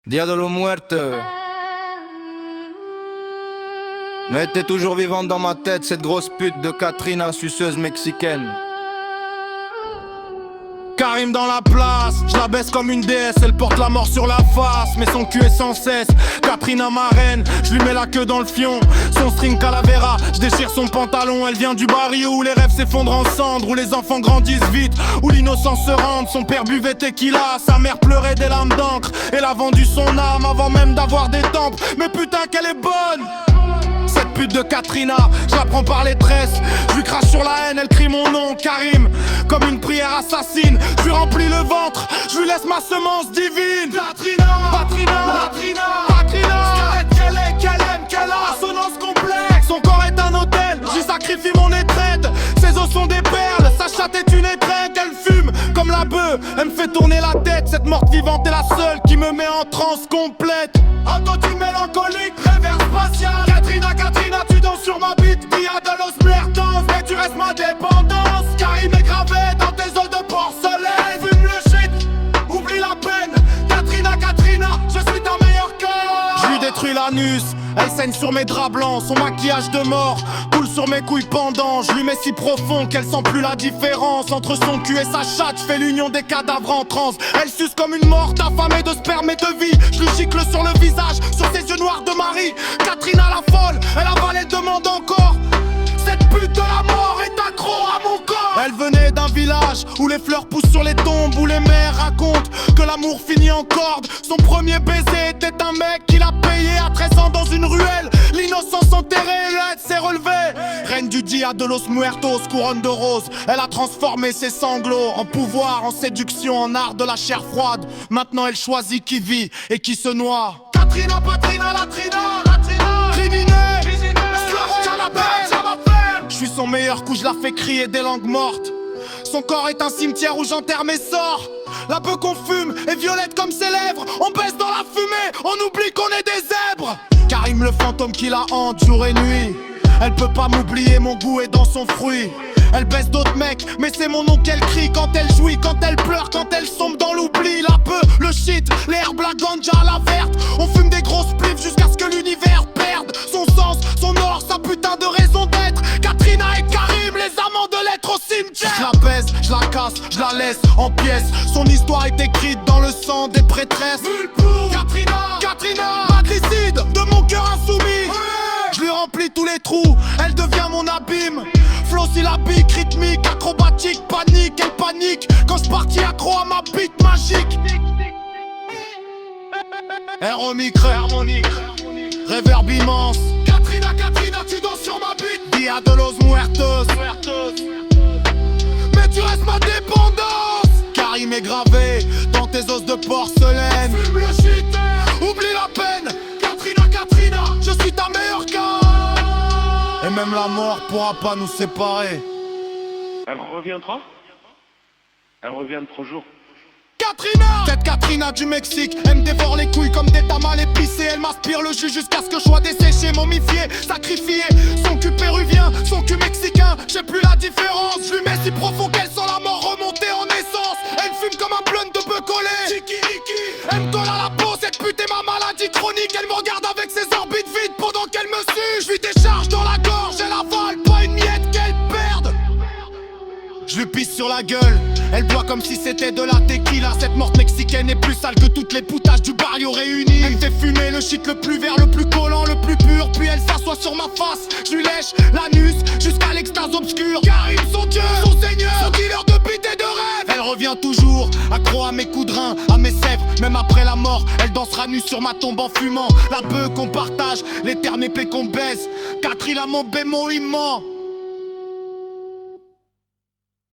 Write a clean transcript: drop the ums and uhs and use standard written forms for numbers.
Dia de los Muertos. Mais t'es toujours vivante dans ma tête, cette grosse pute de Katrina, suceuse mexicaine. Karim dans la place, je la baisse comme une déesse, elle porte la mort sur la face, mais son cul est sans cesse. Katrina ma reine, je lui mets la queue dans le fion. Son string calavera, je déchire son pantalon. Elle vient du barrio où les rêves s'effondrent en cendres, où les enfants grandissent vite, où l'innocence se rende. Son père buvait tequila, sa mère pleurait des larmes d'encre. Elle a vendu son âme avant même d'avoir des tempes. Mais putain qu'elle est bonne, cette pute de Katrina, je la prends par les tresses. Je lui crache sur la haine, elle crie mon nom, Karim, comme une prière assassine. Je lui remplis le ventre, je lui laisse ma semence divine. Katrina, Katrina, Katrina, Katrina, qu'elle aime, qu'elle a assonance complexe. Son corps est un hôtel, j'y sacrifie mon étreinte. Ses os sont des perles, sa chatte est une étreinte. Elle fume comme la bœuf, elle me fait tourner la tête. Cette morte vivante est la seule qui me met en transe complète. Autotune mélancolique, réverse spatial. Katrina, Katrina, tu danses sur ma bite. Dia de los Muertos, mais tu restes ma dépendance. Karim est gravé dans tes os de porcelaine. Fume le shit, oublie la peine. Katrina, Katrina, je suis ta meilleure cœur. Je lui détruis l'anus, elle saigne sur mes draps blancs. Son maquillage de mort coule sur mes couilles pendant. Je lui mets si profond qu'elle sent plus la différence entre son cul et sa chatte. Je fais l'union des cadavres en transe. Elle suce comme une morte affamée de sperme et de vie. Je lui gicle sur le visage, sur ses yeux noirs de Marie. Katrina la folle, elle avale, elle demande encore. Cette pute de la mort est accro à mon corps. Elle venait d'un village où les fleurs poussent sur les tombes, où les mères racontent que l'amour finit en corde. Son premier baiser était un mec qui l'a payé à 13 ans dans une ruelle. L'innocence enterrée, l'aide s'est relevée. Reine du Dia de los Muertos, couronne de rose. Elle a transformé ses sanglots en pouvoir, en séduction, en art de la chair froide. Maintenant elle choisit qui vit et qui se noie. Katrina, Patrina, Latrina, criminel, esclave, canapé. Je suis son meilleur coup, je la fais crier des langues mortes. Son corps est un cimetière où j'enterre mes sorts. La peu qu'on fume est violette comme ses lèvres. On baisse dans la fumée, on oublie qu'on est des zèbres. Karim le fantôme qui la hante jour et nuit. Elle peut pas m'oublier, mon goût est dans son fruit. Elle baisse d'autres mecs, mais c'est mon nom qu'elle crie quand elle jouit, quand elle pleure, quand elle sombre dans l'oubli. La peu, le shit, l'herbe, la ganja, la verte. On fume des grosses pliffs jusqu'à ce que l'univers perde son sens, son or, sa putain de raison d'être. Katrina et Karim, les amants de l'être au cimetière. Je la baise, je la casse, je la laisse en pièces. Son histoire est écrite dans le sang des prêtresses. Katrina, matricide de mon cœur insoumis. Je lui remplis tous les trous, elle devient mon abîme. Flow syllabique, rythmique, acrobatique, panique, elle panique quand je partis accro à ma bite magique. Harmonique, réverb immense. Katrina, tu danses sur ma bite. Dia de los Muertos. Mais tu restes ma dépendance. Karim est gravé dans tes os de porcelaine. Fume le shit, oublie la peine. Katrina, je suis ta meilleure carte. Et même la mort pourra pas nous séparer. Elle reviendra. Elle revient de 3 jours. Katrina, cette Katrina du Mexique, elle me dévore les couilles comme des tamales épicés. Elle m'aspire le jus jusqu'à ce que je sois desséché, momifié, sacrifié. Son cul péruvien, son cul mexicain, j'ai plus la différence. Je lui mets si profond qu'elle sent la mort remonter en essence. Elle fume comme un blunt de bœuf collé. Elle me colle à la peau, cette pute est ma maladie chronique. Elle me regarde avec ses orbites vides pendant qu'elle me suce. Je lui décharge dans la gorge, elle avale pas une miette qu'elle perde. Je lui pisse sur la gueule, elle boit comme si c'était de la tequila. Cette morte mexicaine est plus sale que toutes les poutages du barrio réunies. Elle me fait fumer le shit le plus vert, le plus collant, le plus pur. Puis elle s'assoit sur ma face, je lui lèche l'anus jusqu'à l'extase obscure. Karim, son dieu, son seigneur, son dealer de bite et de rêve. Elle revient toujours, accro à mes coups de rein, à mes sèvres. Même après la mort, elle dansera nue sur ma tombe en fumant. La beuh qu'on partage, l'éternel épée qu'on baise. Katrina, mon bémol immense.